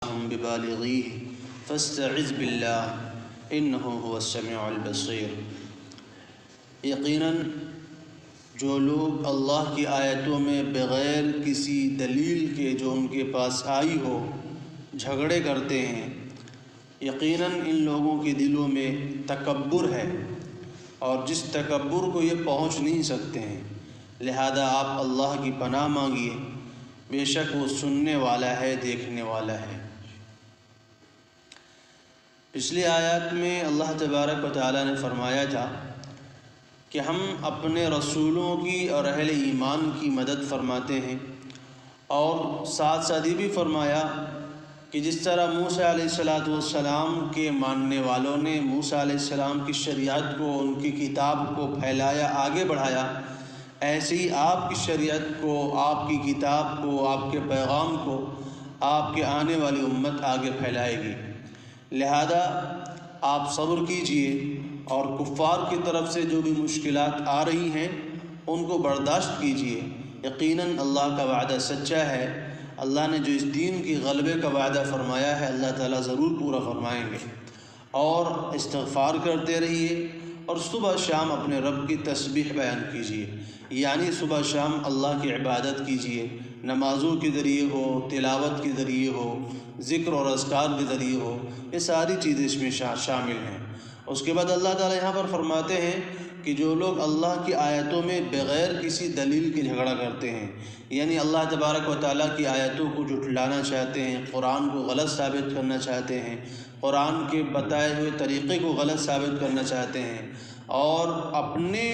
هم ببالغيه فاستعذ بالله انه هو السميع البصیر۔ یقیناً جو لوگ اللہ کی آیتوں میں بغیر کسی دلیل کے جو ان کے پاس آئی ہو جھگڑے کرتے ہیں، یقیناً ان لوگوں کے دلوں میں تکبر ہے، اور جس تکبر کو یہ پہنچ نہیں سکتے ہیں، لہذا آپ اللہ کی پناہ مانگیے، بے شک وہ سننے والا ہے، دیکھنے والا ہے۔ پچھلی آیات میں اللہ تبارک و تعالیٰ نے فرمایا تھا کہ ہم اپنے رسولوں کی اور اہل ایمان کی مدد فرماتے ہیں، اور ساتھ ساتھ یہ بھی فرمایا کہ جس طرح موسیٰ علیہ السلام کے ماننے والوں نے موسیٰ علیہ السلام کی شریعت کو، ان کی کتاب کو پھیلایا، آگے بڑھایا، ایسے ہی آپ کی شریعت کو، آپ کی کتاب کو، آپ کے پیغام کو آپ کے آنے والی امت آگے پھیلائے گی۔ لہذا آپ صبر کیجئے اور کفار کی طرف سے جو بھی مشکلات آ رہی ہیں ان کو برداشت کیجئے۔ یقیناً اللہ کا وعدہ سچا ہے، اللہ نے جو اس دین کی غلبے کا وعدہ فرمایا ہے اللہ تعالیٰ ضرور پورا فرمائیں گے۔ اور استغفار کرتے رہیے، اور صبح شام اپنے رب کی تسبیح بیان کیجئے، یعنی صبح شام اللہ کی عبادت کیجئے، نمازوں کے ذریعے ہو، تلاوت کے ذریعے ہو، ذکر اور اذکار کے ذریعے ہو، یہ ساری چیزیں اس میں شامل ہیں۔ اس کے بعد اللہ تعالیٰ یہاں پر فرماتے ہیں کہ جو لوگ اللہ کی آیتوں میں بغیر کسی دلیل کے جھگڑا کرتے ہیں، یعنی اللہ تبارک و تعالیٰ کی آیتوں کو جھٹلانا چاہتے ہیں، قرآن کو غلط ثابت کرنا چاہتے ہیں، قرآن کے بتائے ہوئے طریقے کو غلط ثابت کرنا چاہتے ہیں، اور اپنے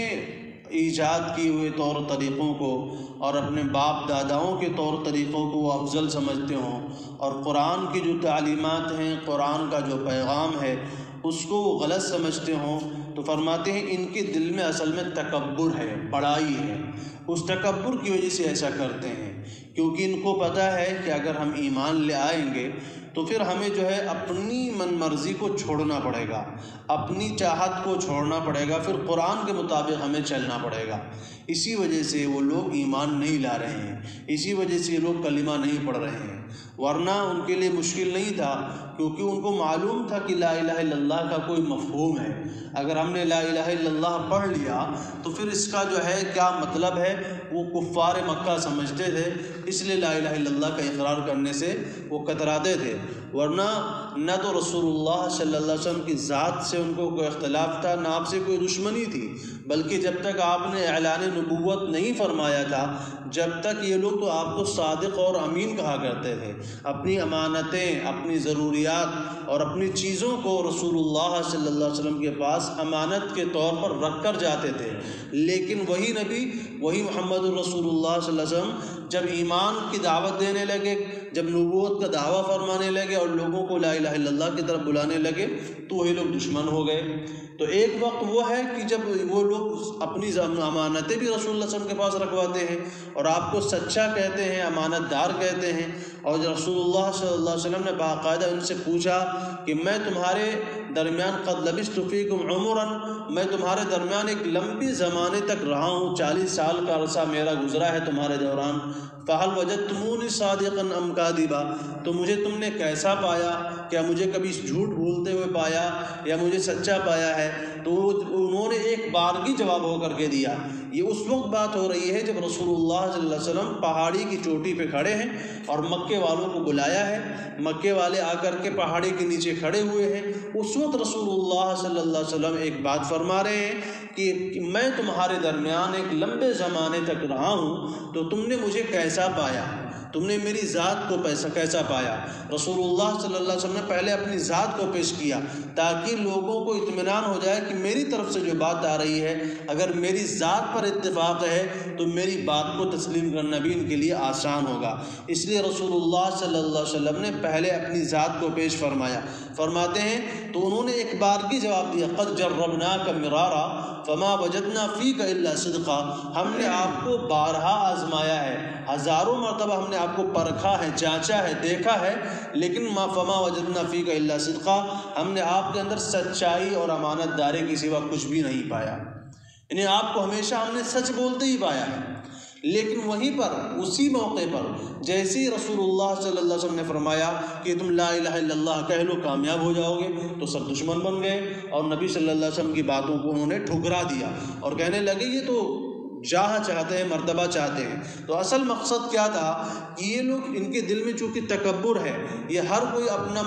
ایجاد کیے ہوئے طور طریقوں کو اور اپنے باپ داداؤں کے طور طریقوں کو وہ افضل سمجھتے ہوں، اور قرآن کی جو تعلیمات ہیں، قرآن کا جو پیغام ہے اس کو وہ غلط سمجھتے ہوں، تو فرماتے ہیں ان کے دل میں اصل میں تکبر ہے، بڑائی ہے۔ اس تکبر کی وجہ سے ایسا کرتے ہیں، کیونکہ ان کو پتہ ہے کہ اگر ہم ایمان لے آئیں گے تو پھر ہمیں جو ہے اپنی من مرضی کو چھوڑنا پڑے گا، اپنی چاہت کو چھوڑنا پڑے گا، پھر قرآن کے مطابق ہمیں چلنا پڑے گا۔ اسی وجہ سے وہ لوگ ایمان نہیں لا رہے ہیں، اسی وجہ سے یہ لوگ کلمہ نہیں پڑھ رہے ہیں، ورنہ ان کے لیے مشکل نہیں تھا، کیونکہ ان کو معلوم تھا کہ لا الہ الا اللہ کا کوئی مفہوم ہے۔ اگر ہم نے لا الہ الا اللہ پڑھ لیا تو پھر اس کا جو ہے کیا مطلب ہے، وہ کفار مکہ سمجھتے تھے، اس لیے لا الہ الا اللہ کا اقرار کرنے سے وہ کتراتے تھے، ورنہ نہ تو رسول اللہ صلی اللہ علیہ وسلم کی ذات سے ان کو کوئی اختلاف تھا، نہ آپ سے کوئی دشمنی تھی، بلکہ جب تک آپ نے اعلان نبوت نہیں فرمایا تھا، جب تک یہ لوگ تو آپ کو صادق اور امین کہا کرتے تھے، اپنی امانتیں، اپنی ضروریات اور اپنی چیزوں کو رسول اللہ صلی اللہ علیہ وسلم کے پاس امانت کے طور پر رکھ کر جاتے تھے۔ لیکن وہی نبی، وہی محمد الرسول اللہ صلی اللہ علیہ وسلم جب ایمان کی دعوت دینے لگے، جب نبوت کا دعویٰ فرمانے لگے اور لوگوں کو لا الہ الا اللہ کی طرف بلانے لگے تو وہی لوگ دشمن ہو گئے۔ تو ایک وقت وہ ہے کہ جب وہ لوگ اپنی امانتیں بھی رسول اللہ صلی اللہ علیہ وسلم کے پاس رکھواتے ہیں اور آپ کو سچا کہتے ہیں، امانت دار کہتے ہیں، اور رسول اللہ صلی اللہ علیہ وسلم نے باقاعدہ ان سے پوچھا کہ میں تمہارے درمیان قد لبثت فیکم عمرا، میں تمہارے درمیان ایک لمبی زمانے تک رہا ہوں، 40 سال کا عرصہ میرا گزرا ہے تمہارے دوران، فہل وجدتمونی صادقا ام کاذبا، تو مجھے تم نے کیسا پایا، کیا مجھے کبھی جھوٹ بولتے ہوئے پایا یا مجھے سچا پایا ہے؟ تو انہوں نے ایک بارگی جواب ہو کر کے دیا۔ یہ اس وقت بات ہو رہی ہے جب رسول اللہ صلی اللہ علیہ وسلم پہاڑی کی چوٹی پہ کھڑے ہیں اور مکے والوں کو بلایا ہے، مکے والے آ کر کے پہاڑی کے نیچے کھڑے ہوئے ہیں، اس وقت رسول اللہ صلی اللہ علیہ وسلم ایک بات فرما رہے ہیں کہ میں تمہارے درمیان ایک لمبے زمانے تک رہا ہوں، تو تم نے مجھے کیسا پایا، تم نے میری ذات کو کیسا پایا؟ رسول اللہ صلی اللہ علیہ وسلم نے پہلے اپنی ذات کو پیش کیا تاکہ لوگوں کو اطمینان ہو جائے کہ میری طرف سے جو بات آ رہی ہے، اگر میری ذات پر اتفاق ہے تو میری بات کو تسلیم کرنا بھی ان کے لیے آسان ہوگا۔ اس لیے رسول اللہ صلی اللہ علیہ وسلم نے پہلے اپنی ذات کو پیش فرمایا۔ فرماتے ہیں تو انہوں نے ایک بار کی جواب دیا، قد جربناک مرارا فما وجدنا فیک الا صدقا، ہم نے آپ کو بارہا آزمایا ہے، ہزاروں مرتبہ ہم نے آپ کو پرکھا ہے، جانچا ہے، دیکھا ہے، لیکن فما وجدنا فیک الا صدقا، ہم نے آپ کے اندر سچائی اور امانت داری کے سوا کچھ بھی نہیں پایا، یعنی آپ کو ہمیشہ ہم نے سچ بولتے ہی پایا ہے۔ لیکن وہیں پر اسی موقع پر جیسے ہی رسول اللہ صلی اللہ علیہ وسلم نے فرمایا کہ تم لا الہ الا اللہ کہہ لو کامیاب ہو جاؤ گے، تو سب دشمن بن گئے اور نبی صلی اللہ علیہ وسلم کی باتوں کو انہوں نے ٹھکرا دیا اور کہنے لگے یہ تو جاہ چاہتے ہیں، مرتبہ چاہتے ہیں۔ تو اصل مقصد کیا تھا کہ یہ لوگ، ان کے دل میں چونکہ تکبر ہے، یہ ہر کوئی اپنا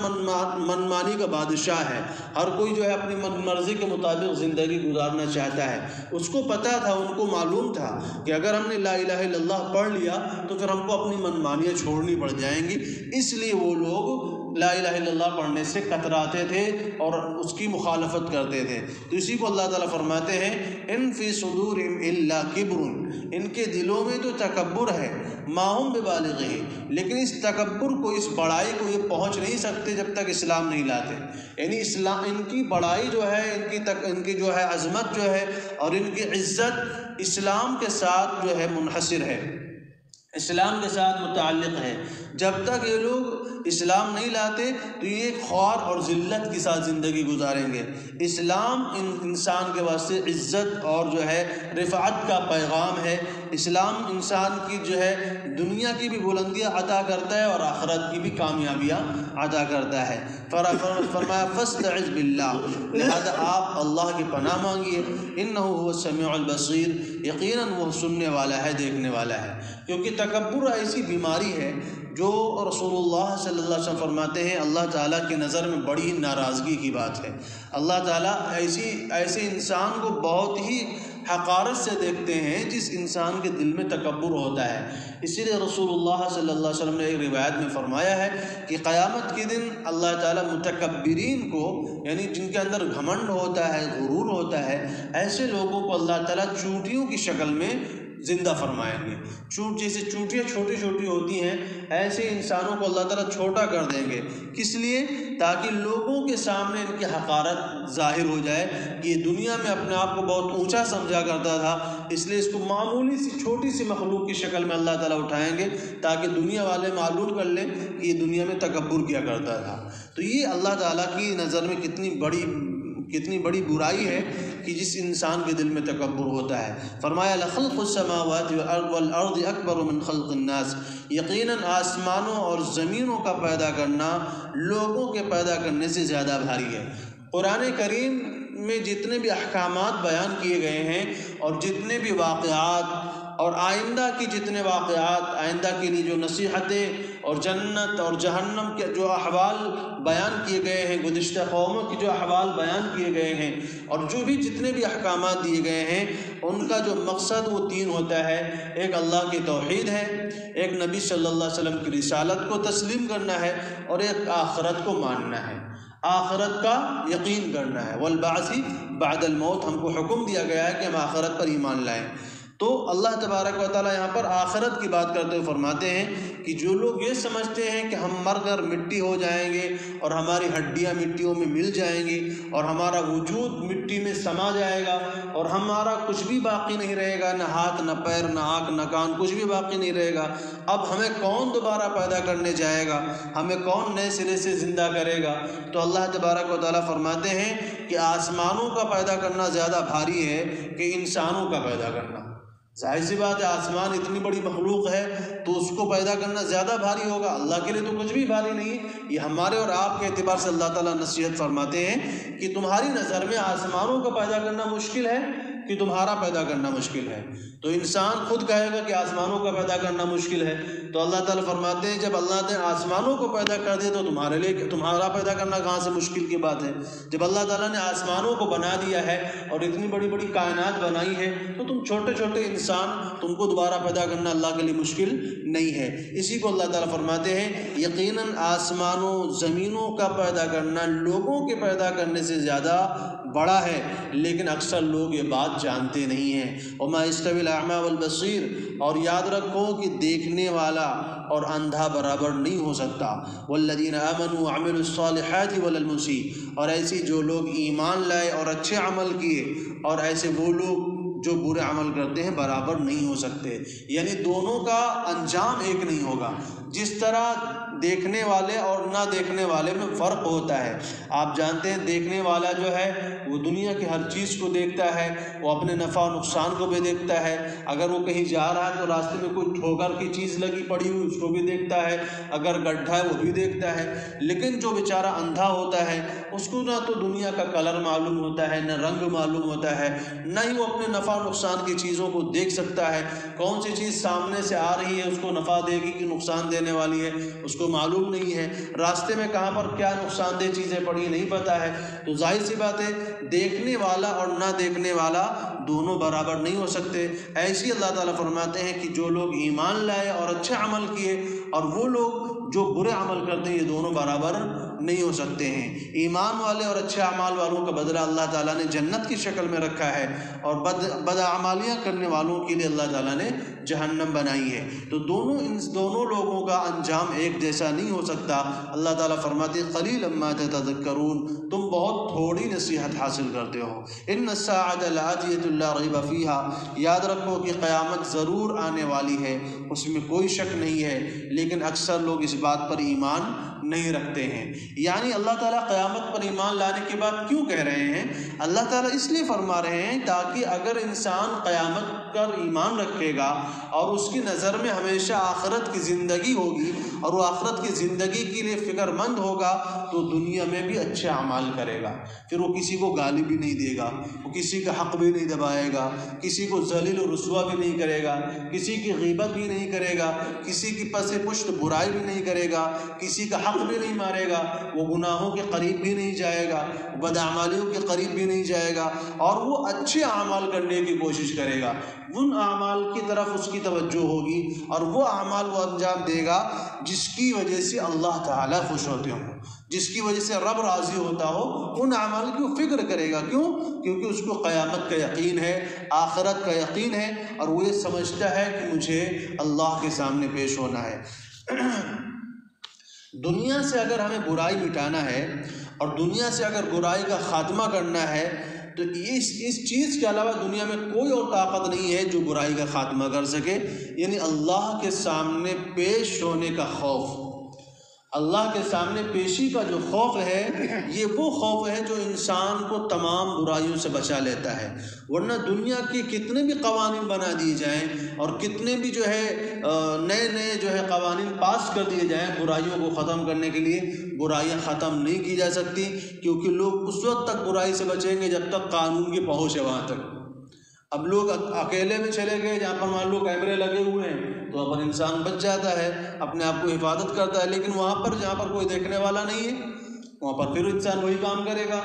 من مانی کا بادشاہ ہے، ہر کوئی جو ہے اپنی من مرضی کے مطابق زندگی گزارنا چاہتا ہے۔ اس کو پتہ تھا، ان کو معلوم تھا کہ اگر ہم نے لا الہ الا اللہ پڑھ لیا تو پھر ہم کو اپنی من مانیاں چھوڑنی پڑ جائیں گی، اس لیے وہ لوگ لا الہ الا اللہ پڑھنے سے کتراتے تھے اور اس کی مخالفت کرتے تھے۔ تو اسی کو اللہ تعالیٰ فرماتے ہیں ان فی صدورہم الا کبر، ان کے دلوں میں تو تکبر ہے، ما ہم ببالغہ، لیکن اس تکبر کو، اس بڑائی کو یہ پہنچ نہیں سکتے جب تک اسلام نہیں لاتے۔ یعنی اسلام، ان کی بڑائی جو ہے، ان کی جو ہے عظمت جو ہے اور ان کی عزت اسلام کے ساتھ جو ہے منحصر ہے، اسلام کے ساتھ متعلق ہے۔ جب تک یہ لوگ اسلام نہیں لاتے تو یہ خوار اور ذلت کے ساتھ زندگی گزاریں گے۔ اسلام انسان کے واسطے عزت اور جو ہے رفعت کا پیغام ہے۔ اسلام انسان کی جو ہے دنیا کی بھی بلندیاں عطا کرتا ہے اور آخرت کی بھی کامیابیاں عطا کرتا ہے۔ فرمایا فاستعذ باللہ، لہذا آپ اللہ کی پناہ مانگیے، انہ هو السمیع البصیر، یقیناً وہ سننے والا ہے، دیکھنے والا ہے۔ کیونکہ تکبر ایسی بیماری ہے جو رسول اللہ صلی اللہ علیہ وسلم فرماتے ہیں اللہ تعالیٰ کی نظر میں بڑی ناراضگی کی بات ہے۔ اللہ تعالیٰ ایسے انسان کو بہت ہی حقارت سے دیکھتے ہیں جس انسان کے دل میں تکبر ہوتا ہے۔ اسی لیے رسول اللہ صلی اللہ علیہ وسلم نے ایک روایت میں فرمایا ہے کہ قیامت کے دن اللہ تعالیٰ متکبرین کو، یعنی جن کے اندر گھمنڈ ہوتا ہے، غرور ہوتا ہے، ایسے لوگوں کو اللہ تعالیٰ چونٹیوں کی شکل میں زندہ فرمائیں گے۔ جیسے چونٹیاں چھوٹی چھوٹی ہوتی ہیں، ایسے انسانوں کو اللہ تعالیٰ چھوٹا کر دیں گے۔ کس لیے؟ تاکہ لوگوں کے سامنے ان کی حقارت ظاہر ہو جائے کہ یہ دنیا میں اپنے آپ کو بہت اونچا سمجھا کرتا تھا، اس لیے اس کو معمولی سی چھوٹی سی مخلوق کی شکل میں اللہ تعالیٰ اٹھائیں گے تاکہ دنیا والے معلوم کر لیں کہ یہ دنیا میں تکبر کیا کرتا تھا۔ تو یہ اللہ تعالیٰ کی نظر میں کتنی بڑی برائی ہے کہ جس انسان کے دل میں تکبر ہوتا ہے۔ فرمایا لخلق السماوات والارض اکبر من خلق الناس، یقیناً آسمانوں اور زمینوں کا پیدا کرنا لوگوں کے پیدا کرنے سے زیادہ بھاری ہے۔ قرآن کریم میں جتنے بھی احکامات بیان کیے گئے ہیں اور جتنے بھی واقعات اور آئندہ کی جتنے واقعات، آئندہ کے لیے جو نصیحتیں اور جنت اور جہنم کے جو احوال بیان کیے گئے ہیں، گزشتہ قوموں کی جو احوال بیان کیے گئے ہیں، اور جو بھی جتنے بھی احکامات دیے گئے ہیں، ان کا جو مقصد وہ تین ہوتا ہے۔ ایک اللہ کی توحید ہے، ایک نبی صلی اللہ علیہ وسلم کی رسالت کو تسلیم کرنا ہے، اور ایک آخرت کو ماننا ہے، آخرت کا یقین کرنا ہے۔ والبعث بعد الموت، ہم کو حکم دیا گیا ہے کہ ہم آخرت پر ایمان لائیں۔ تو اللہ تبارک و تعالیٰ یہاں پر آخرت کی بات کرتے ہوئے فرماتے ہیں کہ جو لوگ یہ سمجھتے ہیں کہ ہم مر کر مٹی ہو جائیں گے اور ہماری ہڈیاں مٹیوں میں مل جائیں گی اور ہمارا وجود مٹی میں سما جائے گا اور ہمارا کچھ بھی باقی نہیں رہے گا، نہ ہاتھ نہ پیر نہ آنکھ نہ کان، کچھ بھی باقی نہیں رہے گا، اب ہمیں کون دوبارہ پیدا کرنے جائے گا، ہمیں کون نئے سرے سے زندہ کرے گا؟ تو اللہ تبارک و تعالیٰ فرماتے ہیں کہ آسمانوں کا پیدا کرنا زیادہ بھاری ہے کہ انسانوں کا پیدا کرنا۔ ظاہر سی بات ہے، آسمان اتنی بڑی مخلوق ہے تو اس کو پیدا کرنا زیادہ بھاری ہوگا، اللہ کے لیے تو کچھ بھی بھاری نہیں ہے۔ یہ ہمارے اور آپ کے اعتبار سے اللہ تعالیٰ نصیحت فرماتے ہیں کہ تمہاری نظر میں آسمانوں کا پیدا کرنا مشکل ہے کہ تمہارا پیدا کرنا مشکل ہے؟ تو انسان خود کہے گا کہ آسمانوں کا پیدا کرنا مشکل ہے، تو اللہ تعالیٰ فرماتے ہیں جب اللہ نے آسمانوں کو پیدا کر دیا تو تمہارے لیے تمہارا پیدا کرنا کہاں سے مشکل کی بات ہے؟ جب اللہ تعالیٰ نے آسمانوں کو بنا دیا ہے اور اتنی بڑی بڑی کائنات بنائی ہے تو تم چھوٹے چھوٹے انسان، تم کو دوبارہ پیدا کرنا اللہ کے لیے مشکل نہیں ہے۔ اسی کو اللہ تعالیٰ فرماتے ہیں یقیناً آسمانوں زمینوں کا پیدا کرنا لوگوں کے پیدا کرنے سے زیادہ بڑا ہے، لیکن اکثر لوگ یہ بات جانتے نہیں ہیں۔ وما یستوی الاعمی والبصیر، اور یاد رکھو کہ دیکھنے والا اور اندھا برابر نہیں ہو سکتا۔ والذین آمنوا وعملوا الصالحات ولا المسیء، اور ایسے جو لوگ ایمان لائے اور اچھے عمل کیے، اور ایسے وہ لوگ جو برے عمل کرتے ہیں برابر نہیں ہو سکتے، یعنی دونوں کا انجام ایک نہیں ہوگا۔ جس طرح دیکھنے والے اور نہ دیکھنے والے میں فرق ہوتا ہے۔ آپ جانتے ہیں دیکھنے والا جو ہے وہ دنیا کی ہر چیز کو دیکھتا ہے، وہ اپنے نفع و نقصان کو بھی دیکھتا ہے، اگر وہ کہیں جا رہا ہے تو راستے میں کوئی ٹھوکر کی چیز لگی پڑی ہوئی اس کو بھی دیکھتا ہے، اگر گڈھا ہے وہ بھی دیکھتا ہے۔ لیکن جو بیچارہ اندھا ہوتا ہے اس کو نہ تو دنیا کا کلر معلوم ہوتا ہے، نہ رنگ معلوم ہوتا ہے، نہ ہی وہ اپنے نفع و نقصان کی چیزوں کو دیکھ سکتا ہے۔ کون سی چیز سامنے سے آ رہی ہے اس کو نفع دے گی کہ نقصان دینے والی ہے اس کو معلوم نہیں ہے، راستے میں کہاں پر کیا نقصان دہ چیزیں پڑی نہیں پتہ ہے۔ تو ظاہر سی بات ہے دیکھنے والا اور نہ دیکھنے والا دونوں برابر نہیں ہو سکتے۔ ایسی اللہ تعالیٰ فرماتے ہیں کہ جو لوگ ایمان لائے اور اچھے عمل کیے اور وہ لوگ جو برے عمل کرتے ہیں یہ دونوں برابر نہیں ہو سکتے ہیں۔ ایمان والے اور اچھے اعمال والوں کا بدلہ اللہ تعالیٰ نے جنت کی شکل میں رکھا ہے، اور بد اعمالیاں کرنے والوں کے لیے اللہ تعالیٰ نے جہنم بنائی ہے۔ تو ان دونوں لوگوں کا انجام ایک جیسا نہیں ہو سکتا۔ اللہ تعالیٰ فرماتے ہیں قلیلا ما تتذکرون، تم بہت تھوڑی نصیحت حاصل کرتے ہو۔ ان الساعۃ لآتیۃ لا ریب فیہا، یاد رکھو کہ قیامت ضرور آنے والی ہے، اس میں کوئی شک نہیں ہے، لیکن اکثر لوگ اس بات پر ایمان نہیں رکھتے ہیں۔ یعنی اللہ تعالیٰ قیامت پر ایمان لانے کے بعد کیوں کہہ رہے ہیں؟ اللہ تعالیٰ اس لیے فرما رہے ہیں تاکہ اگر انسان قیامت پر ایمان رکھے گا اور اس کی نظر میں ہمیشہ آخرت کی زندگی ہوگی اور وہ آخرت کی زندگی کے لیے فکر مند ہوگا تو دنیا میں بھی اچھے اعمال کرے گا، پھر وہ کسی کو گالی بھی نہیں دے گا، وہ کسی کا حق بھی نہیں دبائے گا، کسی کو ذلیل و رسوا بھی نہیں کرے گا، کسی کی غیبت بھی نہیں کرے گا، کسی کی پس پشت برائی بھی نہیں کرے گا، کسی کا حق بھی نہیں مارے گا، وہ گناہوں کے قریب بھی نہیں جائے گا، بدعمالیوں کے قریب بھی نہیں جائے گا، اور وہ اچھے اعمال کرنے کی کوشش کرے گا۔ ان اعمال کی طرف اس کی توجہ ہوگی اور وہ اعمال وہ انجام دے گا جس کی وجہ سے اللہ تعالیٰ خوش ہوتے ہوں، جس کی وجہ سے رب راضی ہوتا ہو، ان اعمال کی وہ فکر کرے گا۔ کیوں؟ کیونکہ اس کو قیامت کا یقین ہے، آخرت کا یقین ہے، اور وہ یہ سمجھتا ہے کہ مجھے اللہ کے سامنے پیش ہونا ہے۔ دنیا سے اگر ہمیں برائی مٹانا ہے اور دنیا سے اگر برائی کا خاتمہ کرنا ہے تو اس چیز کے علاوہ دنیا میں کوئی اور طاقت نہیں ہے جو برائی کا خاتمہ کر سکے، یعنی اللہ کے سامنے پیش ہونے کا خوف۔ اللہ کے سامنے پیشی کا جو خوف ہے یہ وہ خوف ہے جو انسان کو تمام برائیوں سے بچا لیتا ہے۔ ورنہ دنیا کے کتنے بھی قوانین بنا دیے جائیں اور کتنے بھی جو ہے نئے جو ہے قوانین پاس کر دیے جائیں برائیوں کو ختم کرنے کے لیے، برائیاں ختم نہیں کی جا سکتی، کیونکہ لوگ اس وقت تک برائی سے بچیں گے جب تک قانون کی پہنچ ہے وہاں تک۔ اب لوگ اکیلے میں چلے گئے جہاں پر مان لو کیمرے لگے ہوئے ہیں تو وہاں پر انسان بچ جاتا ہے، اپنے آپ کو حفاظت کرتا ہے، لیکن وہاں پر جہاں پر کوئی دیکھنے والا نہیں ہے وہاں پر پھر انسان وہی کام کرے گا۔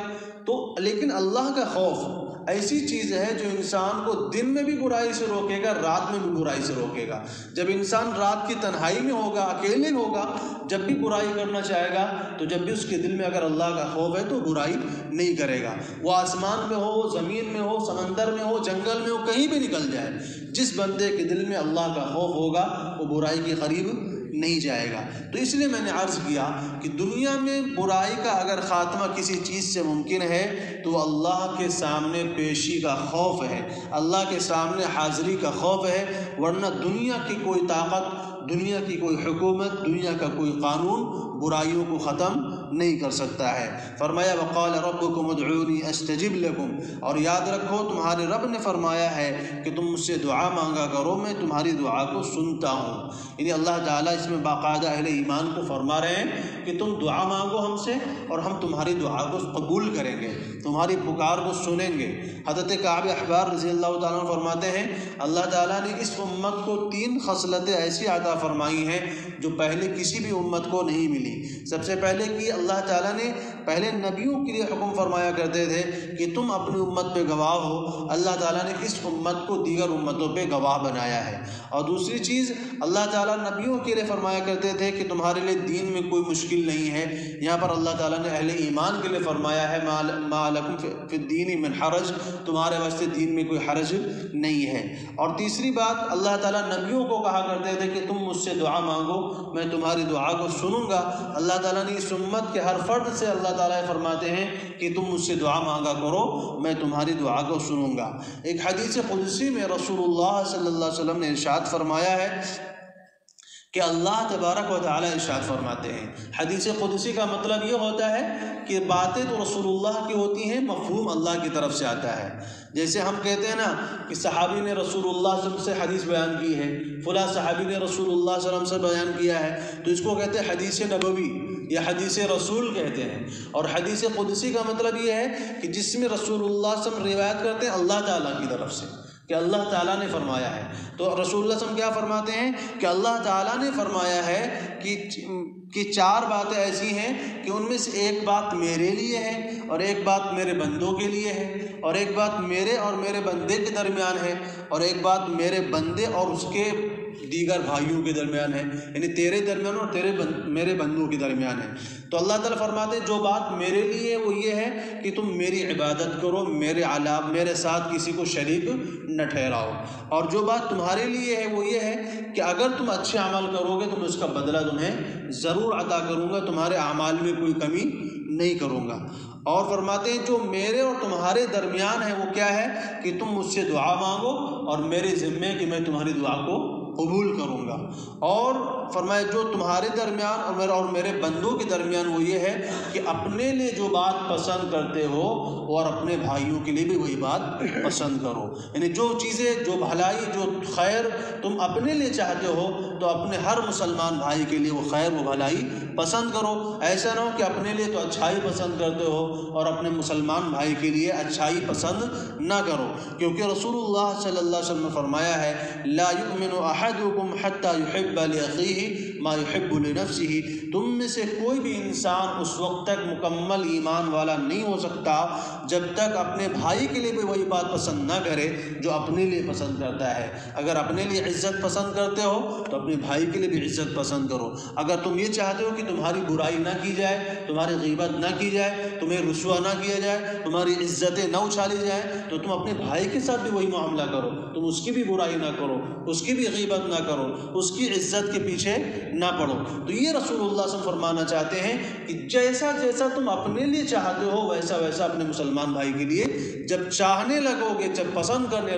تو لیکن اللہ کا خوف ایسی چیز ہے جو انسان کو دن میں بھی برائی سے روکے گا، رات میں بھی برائی سے روکے گا۔ جب انسان رات کی تنہائی میں ہوگا، اکیلے ہوگا، جب بھی برائی کرنا چاہے گا تو جب بھی اس کے دل میں اگر اللہ کا خوف ہے تو برائی نہیں کرے گا۔ وہ آسمان میں ہو، زمین میں ہو، سمندر میں ہو، جنگل میں ہو، کہیں بھی نکل جائے، جس بندے کے دل میں اللہ کا خوف ہوگا وہ برائی کے قریب نہیں جائے گا۔ تو اس لیے میں نے عرض کیا کہ دنیا میں برائی کا اگر خاتمہ کسی چیز سے ممکن ہے تو اللہ کے سامنے پیشی کا خوف ہے، اللہ کے سامنے حاضری کا خوف ہے، ورنہ دنیا کی کوئی طاقت، دنیا کی کوئی حکومت، دنیا کا کوئی قانون برائیوں کو ختم نہیں کر سکتا ہے۔ فرمایا وقال ربکم ادعونی استجب لکم، اور یاد رکھو تمہارے رب نے فرمایا ہے کہ تم مجھ سے دعا مانگا کرو، میں تمہاری دعا کو سنتا ہوں۔ یعنی اللہ تعالیٰ اس میں باقاعدہ اہل ایمان کو فرما رہے ہیں کہ تم دعا مانگو ہم سے اور ہم تمہاری دعا کو قبول کریں گے، تمہاری پکار کو سنیں گے۔ حضرت کعب احبار رضی اللہ تعالیٰ عنہ فرماتے ہیں اللہ تعالیٰ نے اس امت کو 3 خصلتیں ایسی عطا فرمائی ہیں جو پہلے کسی بھی امت کو نہیں ملی۔ سب سے پہلے کہ اللہ تعالیٰ نے پہلے نبیوں کے لیے حکم فرمایا کرتے تھے کہ تم اپنی امت پہ گواہ ہو، اللہ تعالیٰ نے اس امت کو دیگر امتوں پہ گواہ بنایا ہے۔ اور دوسری چیز اللہ تعالیٰ نبیوں کے لیے فرمایا کرتے تھے کہ تمہارے لیے دین میں کوئی مشکل نہیں ہے، یہاں پر اللہ تعالیٰ نے اہل ایمان کے لیے فرمایا ہے ما لکم فی الدین من حرج، تمہارے واسطے دین میں کوئی حرج نہیں ہے۔ اور تیسری بات اللہ تعالیٰ نبیوں کو کہا کرتے تھے کہ تم مجھ سے دعا مانگو میں تمہاری دعا کو سنوں گا۔ اللہ تعالیٰ نے اس امت کے ہر فرد سے اللہ تعالیٰ فرماتے ہیں کہ تم مجھ سے دعا مانگا کرو میں تمہاری دعا کو سنوں گا۔ ایک حدیث قدسی میں رسول اللہ صلی اللہ علیہ وسلم نے ارشاد فرمایا ہے کہ اللہ تبارک و تعالی ارشاد فرماتے ہیں۔ حدیث قدسی کا مطلب یہ ہوتا ہے کہ باتیں تو رسول اللہ کی ہوتی ہیں، مفہوم اللہ کی طرف سے آتا ہے۔ جیسے ہم کہتے ہیں نا کہ صحابی نے رسول اللہ صلی اللہ علیہ وسلم سے حدیث بیان کی ہے، فلاں صحابی نے رسول اللہ صلی اللہ علیہ وسلم سے بیان کیا ہے، تو اس کو کہتے ہیں حدیث نبوی یا حدیث رسول کہتے ہیں۔ اور حدیث قدسی کا مطلب یہ ہے کہ جس میں رسول اللہ صلی اللہ علیہ وسلم روایت کرتے ہیں اللہ تعالیٰ کی طرف سے کہ اللہ تعالیٰ نے فرمایا ہے۔ تو رسول اللہ صلی اللہ علیہ وسلم کیا فرماتے ہیں کہ اللہ تعالیٰ نے فرمایا ہے کہ 4 باتیں ایسی ہیں کہ ان میں سے ایک بات میرے لیے ہے، اور ایک بات میرے بندوں کے لیے ہے، اور ایک بات میرے اور میرے بندے کے درمیان ہے، اور ایک بات میرے بندے اور اس کے دیگر بھائیوں کے درمیان ہے، یعنی تیرے درمیان اور میرے بندوں کے درمیان ہے۔ تو اللہ تعالیٰ فرماتے ہیں جو بات میرے لیے ہے وہ یہ ہے کہ تم میری عبادت کرو، میرے ساتھ کسی کو شریک نہ ٹھہراؤ، اور جو بات تمہارے لیے ہے وہ یہ ہے کہ اگر تم اچھے عمل کرو گے تو میں اس کا بدلہ تمہیں ضرور عطا کروں گا، تمہارے اعمال میں کوئی کمی نہیں کروں گا۔ اور فرماتے ہیں جو میرے اور تمہارے درمیان ہے وہ کیا ہے کہ تم مجھ سے دعا مانگو اور میرے ذمے کہ میں تمہاری دعا کو قبول کروں گا۔ اور فرمایا جو تمہارے درمیان اور میرے بندوں کے درمیان وہ یہ ہے کہ اپنے لیے جو بات پسند کرتے ہو اور اپنے بھائیوں کے لیے بھی وہی بات پسند کرو، یعنی جو چیزیں، جو بھلائی، جو خیر تم اپنے لیے چاہتے ہو تو اپنے ہر مسلمان بھائی کے لیے وہ خیر، وہ بھلائی پسند کرو۔ ایسا نہ ہو کہ اپنے لیے تو اچھائی پسند کرتے ہو اور اپنے مسلمان بھائی کے لیے اچھائی پسند نہ کرو، کیونکہ رسول اللہ صلی اللہ علیہ وسلم نے فرمایا ہے لا یؤمن احدکم حتی یحب لاخیہ ما یحب لنفسہ، تم میں سے کوئی بھی انسان اس وقت تک مکمل ایمان والا نہیں ہو سکتا جب تک اپنے بھائی کے لیے بھی وہی بات پسند نہ کرے جو اپنے لیے پسند کرتا ہے۔ اگر اپنے لیے عزت پسند کرتے ہو تو اپنے بھائی کے لیے بھی عزت پسند کرو۔ اگر تم یہ چاہتے ہو کہ تمہاری برائی نہ کی جائے، تمہاری غیبت نہ کی جائے، تمہیں رسوا نہ کیا جائے، تمہاری عزتیں نہ اچھالی جائیں، تو تم اپنے بھائی کے ساتھ بھی وہی معاملہ کرو، تم اس کی بھی برائی نہ کرو، اس کی بھی غیبت نہ کرو، اس کی عزت کے پیچھے نہ پڑو۔ تو یہ رسول اللہ صلی اللہ علیہ وسلم فرمانا چاہتے ہیں کہ جیسا جیسا تم اپنے لیے چاہتے ہو ویسا ویسا اپنے مسلمان بھائی کے لیے جب چاہنے لگو گے، جب پسند کرنے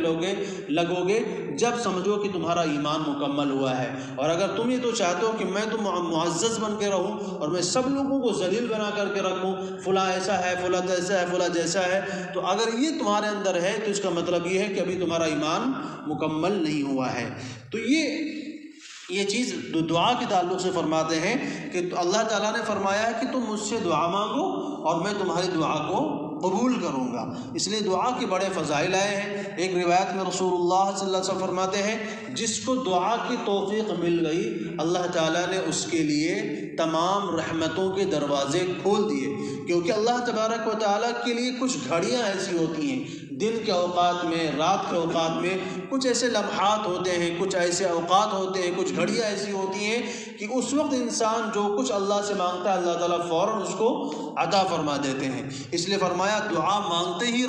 لگو گے، جب سمجھو کہ تمہارا ایمان مکمل ہوا ہے۔ اور اگر تم یہ تو چاہتے ہو کہ میں تو معزز بن کے رہوں اور میں سب لوگوں کو ذلیل بنا کر کے رکھوں، فلاں ایسا ہے، فلاں ایسا ہے، فلاں جیسا ہے، تو اگر یہ تمہارے اندر ہے تو اس کا مطلب یہ ہے کہ ابھی تمہارا ایمان مکمل نہیں ہوا ہے۔ تو یہ چیز دعا کے تعلق سے فرماتے ہیں کہ اللہ تعالیٰ نے فرمایا ہے کہ تم مجھ سے دعا مانگو اور میں تمہاری دعا کو قبول کروں گا، اس لیے دعا کے بڑے فضائل آئے ہیں۔ ایک روایت میں رسول اللہ صلی اللہ علیہ وسلم فرماتے ہیں جس کو دعا کی توفیق مل گئی اللہ تعالیٰ نے اس کے لیے تمام رحمتوں کے دروازے کھول دیے، کیونکہ اللہ تبارک و تعالیٰ کے لیے کچھ گھڑیاں ایسی ہوتی ہیں دن کے اوقات میں، رات کے اوقات میں، کچھ ایسے لمحات ہوتے ہیں، کچھ ایسے اوقات ہوتے ہیں، کچھ گھڑیاں ایسی ہوتی ہیں کہ اس وقت انسان جو کچھ اللہ سے مانگتا ہے اللہ تعالیٰ فوراً اس کو عطا فرما دیتے ہیں۔ اس لیے فرمایا دعا مانگتے ہی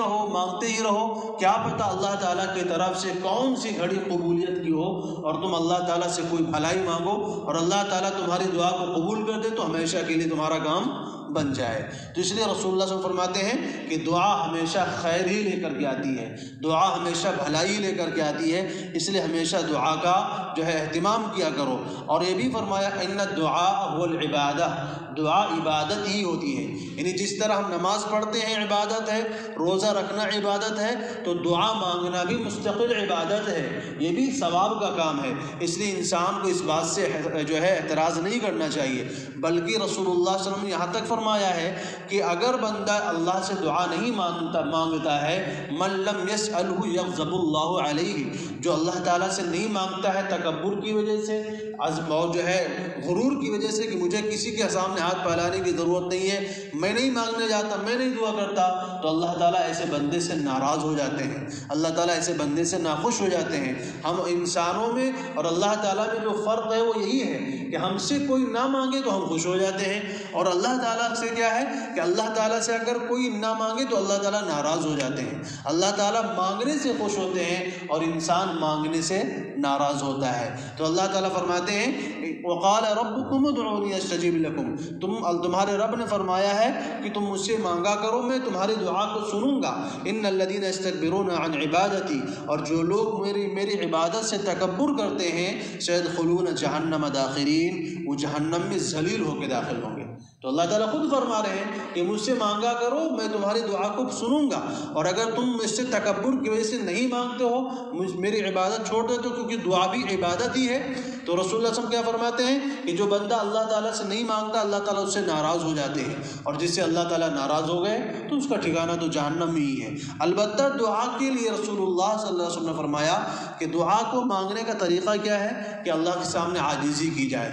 رہو، کیا پتہ اللہ تعالیٰ کی طرف سے کون سی گھڑی قبولیت کی ہو اور تم اللہ تعالیٰ سے کوئی بھلائی مانگو اور اللہ تعالیٰ تمہاری دعا کو قبول کر دے تو ہمیشہ کے لیے تمہارا کام بن جائے۔ تو اس لیے رسول اللہ صلی اللہ علیہ وسلم فرماتے ہیں کہ دعا ہمیشہ خیر ہی لے کر کے آتی ہے، دعا ہمیشہ بھلائی لے کر کے آتی ہے، اس لیے ہمیشہ دعا کا جو ہے اہتمام کیا کرو۔ اور یہ بھی فرمایا ان الدعاء هو العبادہ، دعا عبادت ہی ہوتی ہے، یعنی جس طرح ہم نماز پڑھتے ہیں عبادت ہے، روزہ رکھنا عبادت ہے، تو دعا مانگنا بھی مستقل عبادت ہے، یہ بھی ثواب کا کام ہے۔ اس لیے انسان کو اس بات سے جو ہے اعتراض نہیں کرنا چاہیے، بلکہ رسول اللہ صلی اللہ علیہ وسلم نے یہاں تک فرمایا ہے کہ اگر بندہ اللہ سے دعا نہیں مانگتا ہے من لم یسألہ یغضب اللہ علیہ، جو اللہ تعالیٰ سے نہیں مانگتا ہے تکبر کی وجہ سے اور جو ہے غرور کی وجہ سے کہ مجھے کسی کے سامنے ہاتھ پھیلانے کی ضرورت نہیں ہے، میں نہیں مانگنے جاتا، میں نہیں دعا کرتا، تو اللہ تعالیٰ ایسے بندے سے ناراض ہو جاتے ہیں، اللہ تعالیٰ ایسے بندے سے ناخوش ہو جاتے ہیں۔ ہم انسانوں میں اور اللہ تعالیٰ میں جو فرق ہے وہ یہی ہے کہ ہم سے کوئی نہ مانگے تو ہم خوش ہو جاتے ہیں، اور اللہ تعالیٰ سے کیا ہے کہ اللہ تعالیٰ سے اگر کوئی نہ مانگے تو اللہ تعالیٰ ناراض ہو جاتے ہیں۔ اللہ تعالیٰ مانگنے سے خوش ہوتے ہیں اور انسان مانگنے سے ناراض ہوتا ہے۔ تو اللہ تعالیٰ فرماتے ہیں وقال ربکم ادعونی استجب لکم، تمہارے رب نے فرمایا ہے کہ تم مجھ سے مانگا کرو، میں تمہاری دعا کو سنوں گا۔ ان الذین یستکبرون عن عبادتی، اور جو لوگ میری عبادت سے تکبر کرتے ہیں، سیدخلون جہنم داخرین، وہ جہنم میں ذلیل ہو کے داخل ہوں گے۔ تو اللہ تعالیٰ خود فرما رہے ہیں کہ مجھ سے مانگا کرو، میں تمہاری دعا کو سنوں گا، اور اگر تم مجھ سے تکبر کی وجہ سے نہیں مانگتے ہو، میری عبادت چھوڑ دیتے ہو، کیونکہ دعا بھی عبادت ہی ہے، تو رسول اللہ صلی اللہ علیہ وسلم کیا فرماتے ہیں کہ جو بندہ اللہ تعالیٰ سے نہیں مانگتا، اللہ تعالیٰ اس سے ناراض ہو جاتے ہیں، اور جس سے اللہ تعالیٰ ناراض ہو گئے تو اس کا ٹھکانہ تو جہنم میں ہی ہے۔ البتہ دعا کے لیے رسول اللہ صلی اللہ علیہ وسلم نے فرمایا کہ دعا کو مانگنے کا طریقہ کیا ہے کہ اللہ کے سامنے عاجزی کی جائے،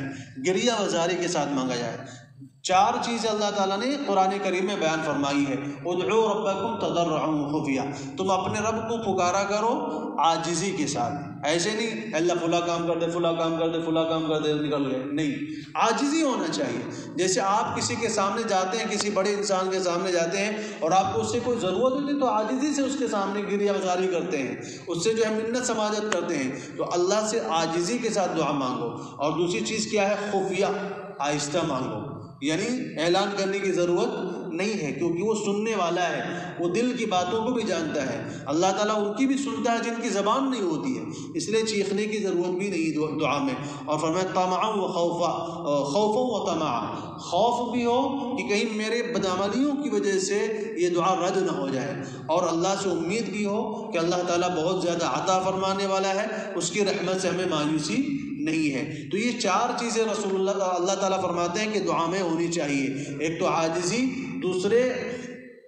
گریہ وزاری کے ساتھ مانگا جائے۔ 4 چیزیں اللہ تعالیٰ نے قرآن کریم میں بیان فرمائی ہے۔ ادعوا ربکم تضرعا وخفیا، تم اپنے رب کو پکارا کرو عاجزی کے ساتھ، ایسے نہیں اللہ فلاں کام کر دے، فلاں کام کر دے، فلاں کام کر دے نکل گئے، نہیں، عاجزی ہونا چاہیے۔ جیسے آپ کسی کے سامنے جاتے ہیں، کسی بڑے انسان کے سامنے جاتے ہیں اور آپ کو اس سے کوئی ضرورت ہوتی ہے تو عاجزی سے اس کے سامنے گریہ وزاری کرتے ہیں، اس سے جو ہے منت سماجت کرتے ہیں، تو اللہ سے عاجزی کے ساتھ دعا مانگو۔ اور دوسری چیز کیا ہے؟ خفیہ، آہستہ مانگو، یعنی اعلان کرنے کی ضرورت نہیں ہے، کیونکہ وہ سننے والا ہے، وہ دل کی باتوں کو بھی جانتا ہے، اللہ تعالیٰ ان کی بھی سنتا ہے جن کی زبان نہیں ہوتی ہے، اس لیے چیخنے کی ضرورت بھی نہیں دعا میں۔ اور فرمایا طمعا و خوفا، خوفا و طمعا، خوف بھی ہو کہ کہیں میرے بدعملیوں کی وجہ سے یہ دعا رد نہ ہو جائے، اور اللہ سے امید بھی ہو کہ اللہ تعالیٰ بہت زیادہ عطا فرمانے والا ہے، اس کی رحمت سے ہمیں مایوسی نہیں ہے۔ تو یہ 4 چیزیں رسول اللہ تعالیٰ فرماتے ہیں کہ دعا میں ہونی چاہیے، ایک تو عاجزی، دوسرے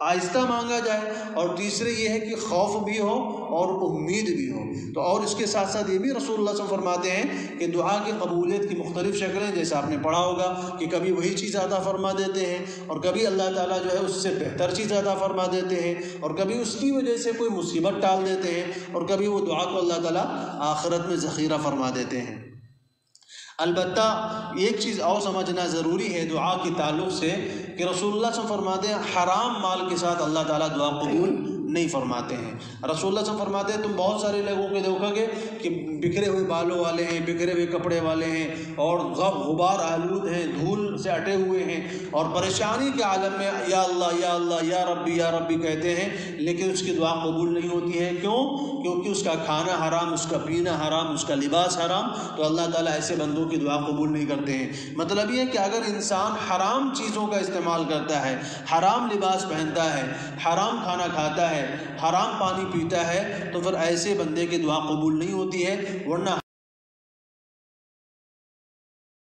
آہستہ مانگا جائے، اور تیسرے یہ ہے کہ خوف بھی ہو اور امید بھی ہو۔ تو اور اس کے ساتھ ساتھ یہ بھی رسول اللہ صلی اللہ علیہ وسلم فرماتے ہیں کہ دعا کی قبولیت کی مختلف شکلیں، جیسے آپ نے پڑھا ہوگا کہ کبھی وہی چیز عطا فرما دیتے ہیں، اور کبھی اللہ تعالیٰ جو ہے اس سے بہتر چیز عطا فرما دیتے ہیں، اور کبھی اس کی وجہ سے کوئی مصیبت ٹال دیتے ہیں، اور کبھی وہ دعا کو اللہ تعالیٰ آخرت میں ذخیرہ فرما دیتے ہیں۔ البتہ ایک چیز اور سمجھنا ضروری ہے دعا کے تعلق سے کہ رسول اللہ صلی اللہ علیہ وسلم فرماتے ہیں حرام مال کے ساتھ اللہ تعالیٰ دعا قبول نہیں فرماتے ہیں۔ رسول اللہ صلی اللہ علیہ وسلم فرماتے ہیں تم بہت سارے لوگوں کے دیکھو گے کہ بکھرے ہوئے بالوں والے ہیں، بکھرے ہوئے کپڑے والے ہیں، اور غبار آلود ہیں، دھول سے اٹے ہوئے ہیں، اور پریشانی کے عالم میں یا اللہ یا اللہ یا ربی کہتے ہیں، لیکن اس کی دعا قبول نہیں ہوتی ہے۔ کیوں؟ کیونکہ اس کا کھانا حرام، اس کا پینا حرام، اس کا لباس حرام، تو اللہ تعالیٰ ایسے بندوں کی دعا قبول نہیں کرتے ہیں۔ مطلب یہ ہے کہ اگر انسان حرام چیزوں کا استعمال کرتا ہے، حرام لباس پہنتا ہے، حرام کھانا کھاتا ہے، حرام پانی پیتا ہے، تو پھر ایسے بندے کی دعا قبول نہیں ہوتی ہے، ورنہ